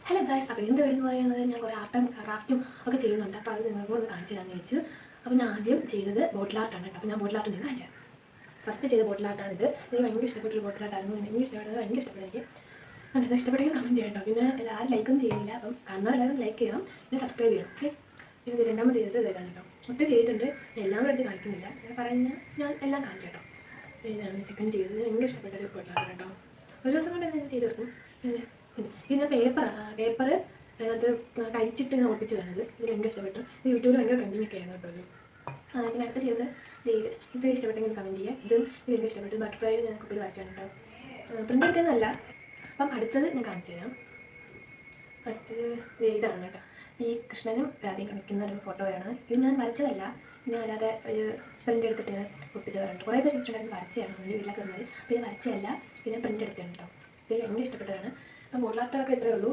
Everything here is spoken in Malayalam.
ഹലോ ഗായ്സ്, അപ്പോൾ എന്ത് വീടെന്ന് പറയുന്നത് ഞാൻ കുറേ ആർട്ടും ക്രാഫ്റ്റും ഒക്കെ ചെയ്യുന്നുണ്ട്. അപ്പോൾ അത് നിങ്ങൾക്കൊന്ന് കാണിച്ചു തരാമെന്ന് ചോദിച്ചു. അപ്പോൾ ഞാൻ ആദ്യം ചെയ്തത് ബോട്ടിൽ ആർട്ടാണ് കേട്ടോ. അപ്പോൾ ഞാൻ ബോട്ടിൽ ആർട്ട് നിങ്ങൾക്ക് കാണിച്ചു തരാം. ഫസ്റ്റ് ചെയ്ത ബോട്ടിൽ ആർട്ടാണിത്. എനിക്ക് ഭയങ്കര ഇഷ്ടപ്പെട്ടൊരു ബോട്ടിൽ ആർട്ടായിരുന്നു. എനിക്ക് ഇഷ്ടപ്പെട്ടത് ഭയങ്കര ഇഷ്ടപ്പെട്ടു എനിക്ക്. അങ്ങനെ ഇഷ്ടപ്പെട്ടെങ്കിൽ കമൻറ്റ് ചെയ്യണം കേട്ടോ. പിന്നെ എല്ലാവരും ലൈക്കൊന്നും ചെയ്യുന്നില്ല. അപ്പം കാണുന്നവരെല്ലാവരും ലൈക്ക് ചെയ്യണം, പിന്നെ സബ്സ്ക്രൈബ് ചെയ്യണം. ഓക്കെ, ഇത് രണ്ടാമത് ചെയ്തത് ഇതാണ് കേട്ടോ. ഒത്തിരി ചെയ്തിട്ടുണ്ട്, എല്ലാം കൂടെ എടുത്ത് കാണിക്കുന്നില്ല. ഞാൻ പറഞ്ഞാൽ ഞാൻ എല്ലാം കാണിച്ചു കേട്ടോ. ഇതാണ് ചിക്കൻ ചെയ്തത്. ഭയങ്കര ഇഷ്ടപ്പെട്ടൊരു ബോട്ടിൽ ആർട്ട് കേട്ടോ. ഒരു ദിവസം കൊണ്ട് ഞാൻ ചെയ്ത് തീർക്കും. ഇതിന് പേപ്പർ അതിനകത്ത് കഴിച്ചിട്ട് ഇങ്ങനെ ഒട്ടിച്ച് തന്നത്. ഇത് ഭയങ്കര ഇഷ്ടപ്പെട്ടു. ഇത് യൂട്യൂബിൽ ഭയങ്കര ട്രെൻഡിങ് ഒക്കെ ആയിരുന്നു കേട്ടോ. ഇതിന് അടുത്ത് ചെയ്തത് ഇത് ഇഷ്ടപ്പെട്ടെങ്കിൽ കമൻറ്റ് ചെയ്യുക. ഇത് ഭയങ്കര ഇഷ്ടപ്പെട്ടു. ബട്ടർഫ്ലൈ ഞാൻ കുപ്പിയിൽ വരച്ചാണ് കേട്ടോ. പ്രിൻ്റ് എടുക്കുന്നതല്ല. അപ്പം അടുത്തത് ഞാൻ കാണിച്ചു തരാം. അടുത്തത് ഇതാണ് കേട്ടോ. ഈ കൃഷ്ണനും രാധയും കളിക്കുന്ന ഒരു ഫോട്ടോയാണ്. ഇത് ഞാൻ വരച്ചതല്ല, ഞാൻ അല്ലാതെ ഒരു പ്രിൻ്റ് എടുത്തിട്ട് ഒട്ടിച്ച് തരാറുണ്ട്. കുറേ പേര് ഇഷ്ടമായിരുന്നു വരച്ചതാണ് ഒരു വീട്ടിലൊക്കെ വന്നത്. അപ്പോൾ ഇത് വരച്ചതല്ല, പിന്നെ പ്രിൻ്റ് എടുത്തതാണ് കേട്ടോ. ഇത് ഭയങ്കര ഇഷ്ടപ്പെട്ടതാണ്. അപ്പോൾ ബോട്ടിൽ ആർട്ടൊക്കെ ഇത്രയേ ഉള്ളൂ.